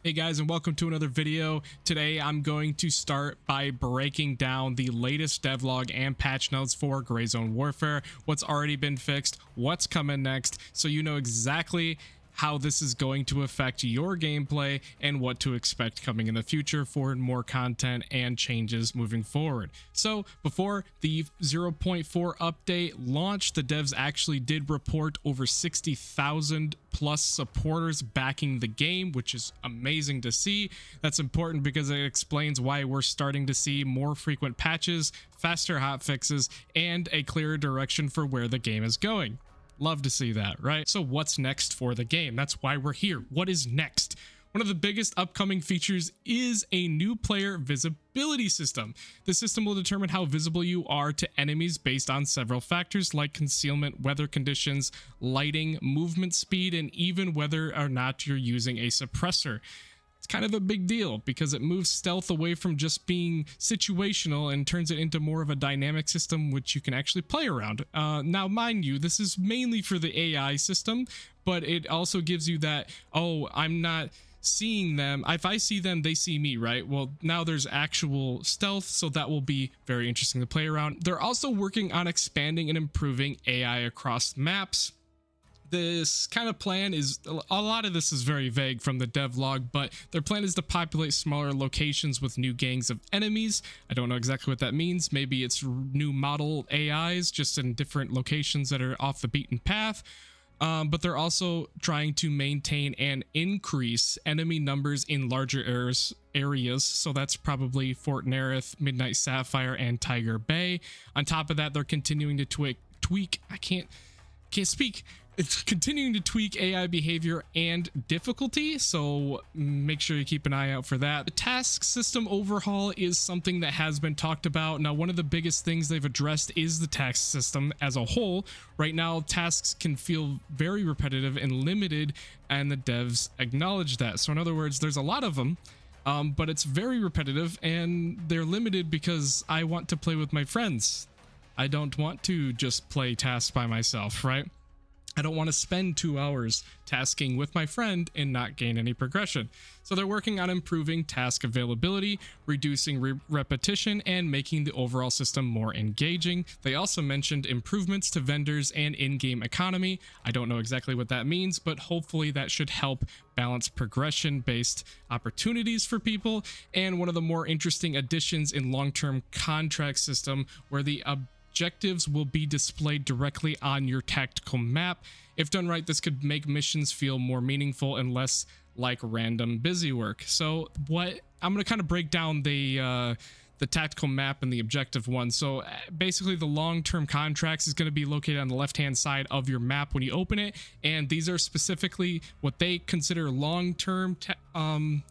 Hey guys, and welcome to another video. Today I'm going to start by breaking down the latest devlog and patch notes for Gray Zone Warfare, what's already been fixed, what's coming next, so you know exactly how this is going to affect your gameplay and what to expect coming in the future for more content and changes moving forward. So before the 0.4 update launched, the devs actually did report over 60,000 plus supporters backing the game, which is amazing to see. That's important because it explains why we're starting to see more frequent patches, faster hotfixes, and a clearer direction for where the game is going. Love to see that, right? So what's next for the game? That's why we're here. What is next? One of the biggest upcoming features is a new player visibility system. The system will determine how visible you are to enemies based on several factors like concealment, weather conditions, lighting, movement speed, and even whether or not you're using a suppressor. It's kind of a big deal because it moves stealth away from just being situational and turns it into more of a dynamic system which you can actually play around. Now, mind you, this is mainly for the AI system, but it also gives you that, oh, I'm not seeing them. If I see them, they see me, right? Well, now there's actual stealth, so that will be very interesting to play around. They're also working on expanding and improving AI across maps. This kind of plan is, a lot of this is very vague from the devlog, but their plan is to populate smaller locations with new gangs of enemies. I don't know exactly what that means. Maybe it's new model AIs just in different locations that are off the beaten path. But they're also trying to maintain and increase enemy numbers in larger areas. So that's probably Fort Nerith, Midnight Sapphire, and Tiger Bay. On top of that, they're continuing to tweak. I can't speak. It's continuing to tweak AI behavior and difficulty, so make sure you keep an eye out for that. The task system overhaul is something that has been talked about. Now, one of the biggest things they've addressed is the task system as a whole. Right now, tasks can feel very repetitive and limited, and the devs acknowledge that. So in other words, there's a lot of them, but it's very repetitive, and they're limited because I want to play with my friends. I don't want to just play tasks by myself, right? I don't want to spend 2 hours tasking with my friend and not gain any progression. So they're working on improving task availability, reducing repetition, and making the overall system more engaging. They also mentioned improvements to vendors and in-game economy. I don't know exactly what that means, but hopefully that should help balance progression-based opportunities for people. And one of the more interesting additions in long-term contract system where the objectives will be displayed directly on your tactical map. If done right, this could make missions feel more meaningful and less like random busy work. So what I'm going to kind of break down the tactical map and the objective one. So basically the long-term contracts is going to be located on the left-hand side of your map when you open it, and these are specifically what they consider long-term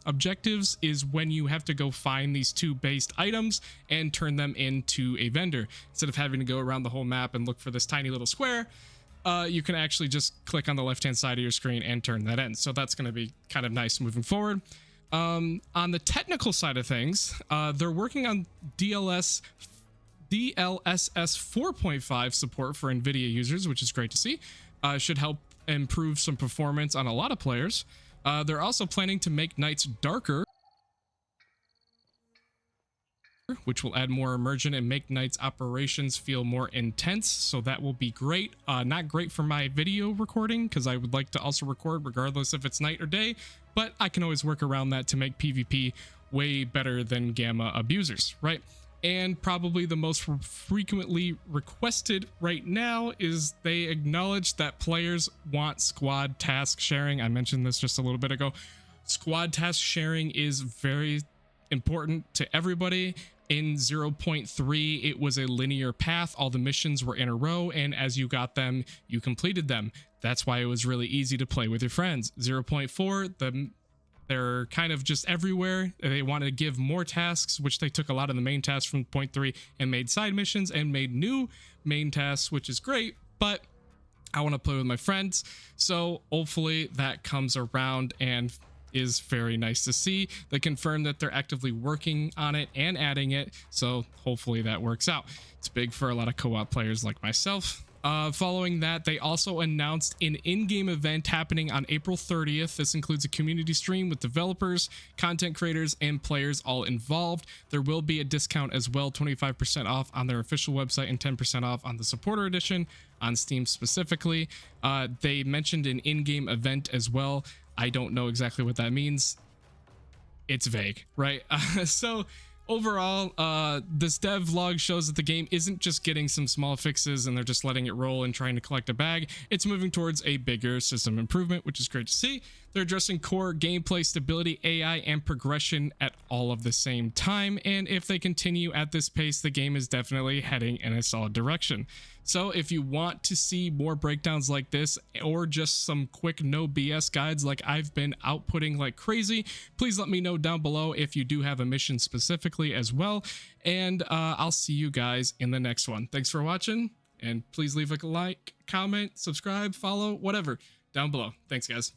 objectives is when you have to go find these two based items and turn them into a vendor. Instead of having to go around the whole map and look for this tiny little square, you can actually just click on the left-hand side of your screen and turn that in. So that's going to be kind of nice moving forward. On the technical side of things, they're working on DLSS 4.5 support for NVIDIA users, which is great to see. Should help improve some performance on a lot of players. They're also planning to make nights darker, which will add more immersion and make nights operations feel more intense. So that will be great. Not great for my video recording because I would like to also record regardless if it's night or day, but I can always work around that to make PvP way better than gamma abusers, right? And probably the most frequently requested right now is they acknowledge that players want squad task sharing. I mentioned this just a little bit ago. Squad task sharing is very important to everybody. In 0.3, it was a linear path. All the missions were in a row, and as you got them, you completed them. That's why it was really easy to play with your friends. 0.4, they're kind of just everywhere. They wanted to give more tasks, which they took a lot of the main tasks from 0.3 and made side missions and made new main tasks, which is great, but I want to play with my friends. So hopefully that comes around and is very nice to see. They confirm that they're actively working on it and adding it, so hopefully that works out. It's big for a lot of co-op players like myself. Following that, they also announced an in-game event happening on April 30th. This includes a community stream with developers, content creators, and players all involved. There will be a discount as well, 25% off on their official website and 10% off on the supporter edition on Steam specifically. They mentioned an in-game event as well. I don't know exactly what that means. It's vague, right? So overall, this dev log shows that the game isn't just getting some small fixes and they're just letting it roll and trying to collect a bag. It's moving towards a bigger system improvement, which is great to see. They're addressing core gameplay stability, AI, and progression at all of the same time. And if they continue at this pace, the game is definitely heading in a solid direction. So if you want to see more breakdowns like this, or just some quick no BS guides like I've been outputting like crazy, please let me know down below if you do have a mission specifically as well. And I'll see you guys in the next one. Thanks for watching, and please leave a like, comment, subscribe, follow, whatever down below. Thanks, guys.